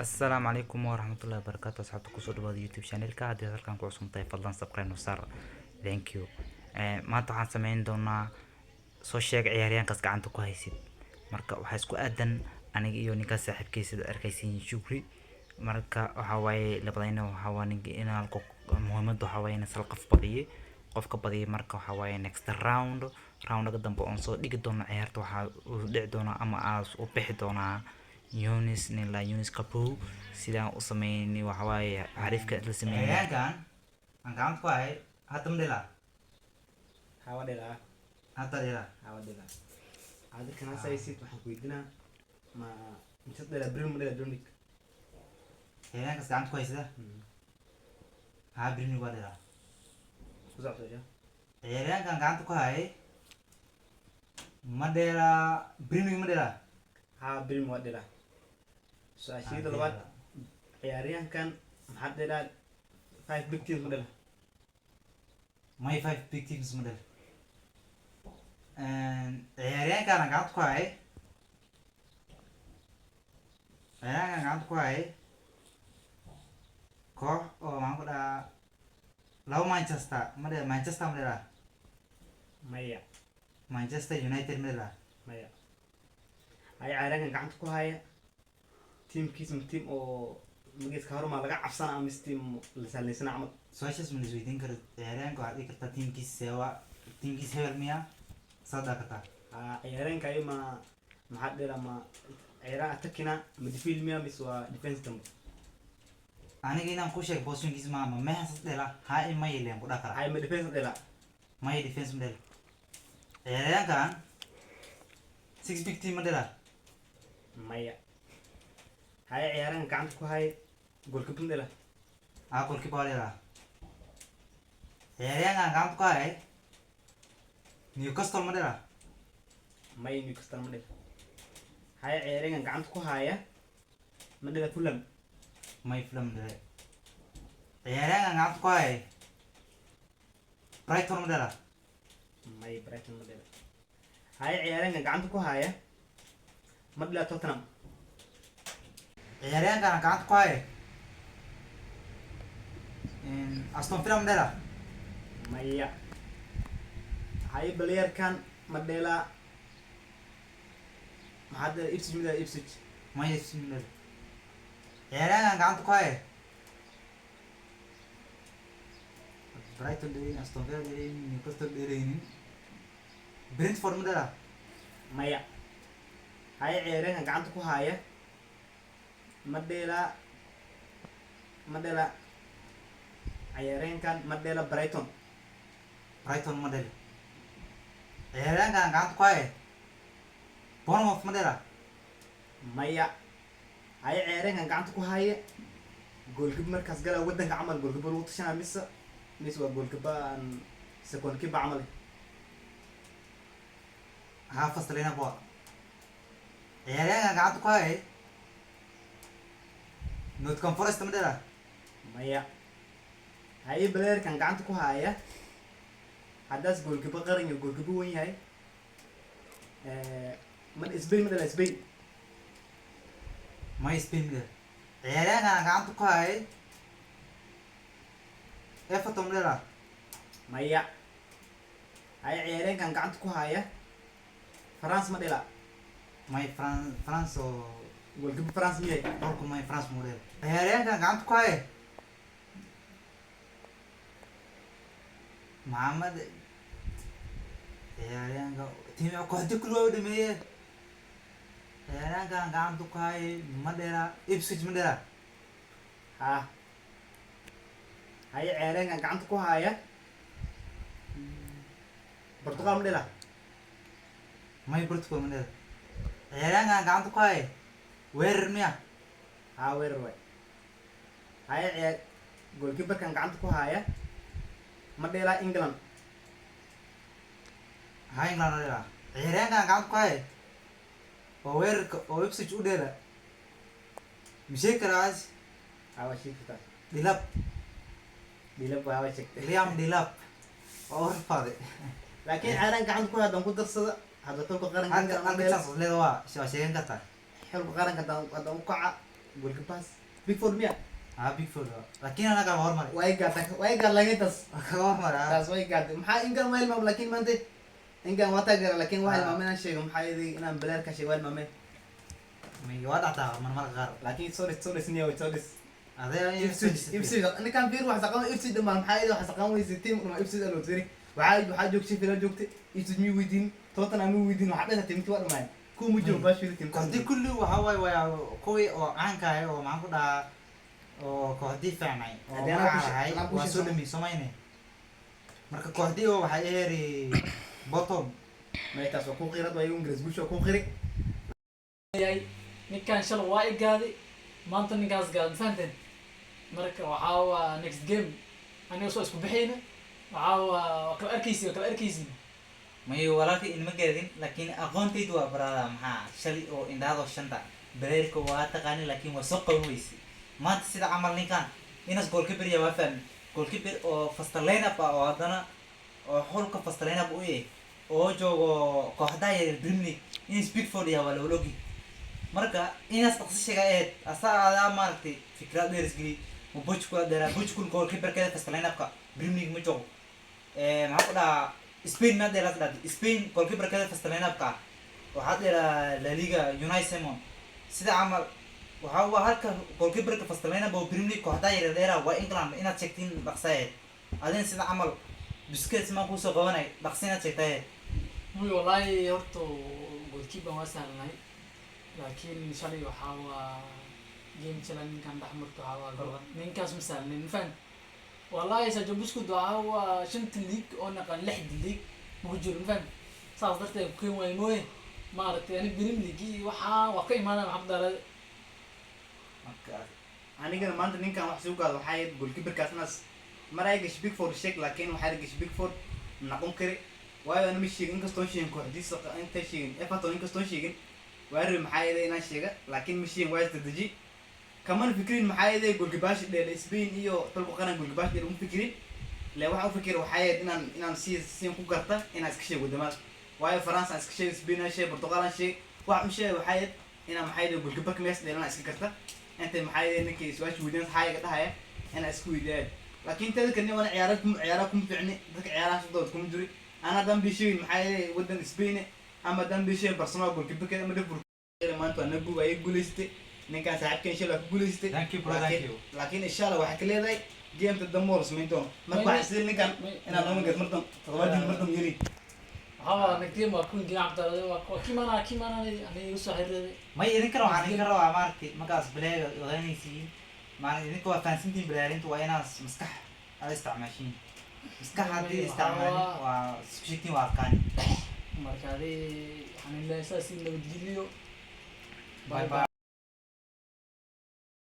السلام عليكم ورحمة الله وبركاته. أصحابتكم kusoo dhawaada youtube channelka haddii aad halkan ku cusubtahay fadlan subscribe noo saar. Thank you. Maanta waxaan sameyn doonaa soo sheeg ciyaaryahankaas gacanta ku haysid. Marka waxaa isku aadan aniga iyo ninka saaxiibkiisa sida arkaysiin Shukri. Marka waxa waaye labadayna waxa waa ninka inaan muhiimadu waxa waaye in sal qofka badiye marka waxa waaye next round dambe on soo dhigi doona ciyaarta waxa uu dhici doona ama aas u bixi doona Yunis nila Yunis Kapu sidaan u sameeyay waxa waaye xariifka la sameeyay ciyaaryahankan aan gacanta ku hay hadda madela hawadela hadda hada kana saysid waxaan ku weydiinaa ma inta dheer brim dheer donik ciyaaryahankaas gacanta ku haysada brim waa dela kusoo ya ciyaaryahankan gacanta ku hay madela madela brim waa dela su'aashayda labaad ciyaaryahankan maxaa dheeraad 5 big teams madela my 5 big teams model ciyaaryahankan gacanta ku hay koox oo maxaan ku dhahaa laba Manchester madela maya Manchester United madela maya ay ciyaaryahankan gacanta ku haya teamkiisa team oo magiska horuma laga cabsana ama team la saleysana camal su'aashaas ma isweydiin karo ciyaaryahanka waxaad dhigi kartaa teamkiisa hebel miya saada kartaa ciyaaryahanka ay maxaa dheera ma ciyaaryahan atakina midfield miya mis waa defense dambe aniga inaan ku sheeg positionkiisa ma meesha dhela hay ma yeeleen ku dhaqara ay ma defense dheela ma defense model ciyaaryahankan 6 big team model maya hay ciyaaryahan gacanta ku hay goalkeeper dheela goalkeeper dheela ciyaaryahankan gacanta ku hay Newcastle model maya Newcastle model hay ciyaaryahan gacanta ku haya madela Fulham may Fulham model ciyaaryahankan gacanta ku hay Brighton model may Brighton model hay ciyaaryahan gacanta ku haya madela Tottenham ciyaaryahankan gacanta ku hay Aston Villa model maya hay playerkan madela maxaa dheera Ipswich may model ciyaaryahankan gacanta ku hay Brighton dheerin Aston Villa dheerin Newcastle dheerin Brentford model maya hay ciyaaryahan gacanta ku haya madela ciyaaryahankan madela Brighton model ciyaaryahankan gacanta ku hay Bournemouth model maya hay ciyaaryahankan gacanta ku haya goalkeeper markaas gala wadanka camal goalkeeper lagu tashanaa mise waa goalkeeper second keeper camal faslina bo ciyaaryahankan gacanta ku hay Nottingham Forest model maya hay playerkan gacanta ku haya haddaas goalkeeper qaran iyo goalkeeper wen yahay Spain madela Spain may Spain model ciyaaryahankan gacanta ku hay Everton model maya hay ciyaaryahankan gacanta ku haya France madela may France oo goalkeeper France miyay dhulku may France model ciyaaryahankan gacanta ku hay Mohamed ciyaaryahanka tiim kooxda kulwa u dhameeyay ciyaaryahankan gacanta ku hay madela Ipswich model hay ciyaaryahankan gacanta ku haya Portugal madela may Portugal model ciyaaryahankan gacanta ku hay weerar miya weerar way hay goalkeeperkan gacanta ku haya madela England England model ciyaaryahankan gacanta ku hay oo weerarka oo Ipswich u dheela mishakaraas waa shifta Delap waa sheegtay Liam Delap oo rafade laakiin ciyaaryahan gacanta ku haya dan ku darsada hadda tolka qaranka hadda chance leedahay waa sheegan kartaa xilka qaranka hadda u kaca goalkeeper big four miya big four laakiin anaga hormar way gaad lageetas hormar taas way gaad maxaa inkan ma ilmaam laakiin maanta inkan waa taageera laakiin waxa ilmaamay inaan sheego maxaa yeelay inaan balaar ka sheego waa ilmaamay may waa dhacdaa marmar qaar laakiin sorry niyo sorry adee ibsid ninkan fiir wax saqan ibsid dhamaan maxaa yeelay wax saqan weysi team uma ibsid alo tiri waxaa joogtay fila joogtay ibsid mi weydiin tootan ama weydiin waxa dhanka timti waa dhamaan ku mu joogo bashir team kordhi kulli waxa waay waa kuwii oo caanka ah oo maxaan ku dhahaa oo kooxdii fiicnay oo magacahay waa soo dhami somayne marka kooxdii oo waxay eeri bottom meetaas waa ku qirad waa ingiriis bulsho ku qiri ninkan shalay waa igaaday maanta ninkaas gaad fahanteen marka waxaa waa next game aniga soo isku bixayna waxaa waa kala arkaysi may walaalka ilma gaadin laakiin aqoontaydu waa barada maxaa shalay oo indhaado shanta baleerka waa taqaani laakiin waa soo qaban weyse maanta sida camal ninkan inas goalkeeper ya waa fahmi goalkeeper oo fast line up oo haddana oo xulka fast line up u yahay oo joogo kooxda yar Premier League in Pickford ya waa loo ogi marka inas taqsishiga aad asaa maartay fikrad dheerisgeli buujku goalkeeper ka fast line up ka Premier League ma joogo maxaa ku dhaca Spain ma dheeraad dhadi Spain goalkeeper ka fast line up ka waxaa dheera La Liga Unai Simon sida camal waxa waa halka goalkeeper ka fast line up oo Premier League kooxda yar dheera waa England inaad sheegtiin dhaqsayd adin sida camal Busquets ma ku soo qabanay dhaqsina sheegtay muy wallahi horto goalkeeper waa saarnay laakiin shalay waxaa waa game challenge ninkan dhaxmarka waxaa waa gaban ninkaas ma saarnin fan wallahi Sergio Busquets waxaa waa shanta league oo naqan lixda league ma jiro fan saas darteed ku way mooye maaragtay ani Premier League waxaa waa ka imaanay maxaa daray anigana maanta ninkan wax soo gaado waxay goalkeeper kaasnas maray gash big four shake laakiin waxay gash big four naqon kari waayo ana mishi inkastoo sheegin kooxdiisa inta sheegin Everton inkastoo sheegin waari maxay yeelay inaan sheega laakiin mishi waa istadaji kaman fikrin maxay yeelay goalkeeper dheer Spain iyo dalka qaran goalkeeper dheer u fikrin la waxa u fikir waxay inaan si ku garta inaan iska sheego damaad waayo France iska sheego Spain ay sheego Portugal ay sheego wax u sheego waxay inaan maxay yeelay goalkeeper ka mees dheer inaan iska garta انت محايد انك سواش ودين حاجه قدها انا اسكو يداد لكن تذكرني وانا عياركم فعني ذاك عيارات صدودكم دري انا دم بيشي محايد ودن اسباني اما دم بيشي برشلونه بقول كيف كده مدبر ما انت انا بو اي جولستي نكا صاحب كان شلك جولستي لكن ان شاء الله waxa kale day game tadamor smeento marka xasil ninkan ina lama gad martan todobadii martan yiri ها نكتير ما كون جناح ترى كيما أنا يوسف حريري ما يدين كرو عن كرو عمارتي مقاس بلاي غني سي ما يدين كوا فانسنتين بلاي انتوا ناس مسكح هذا استعماشين مسكح هذه استعمال وسكشتين وافكاني مركادي يعني لا أساسي لو تجيليو باي باي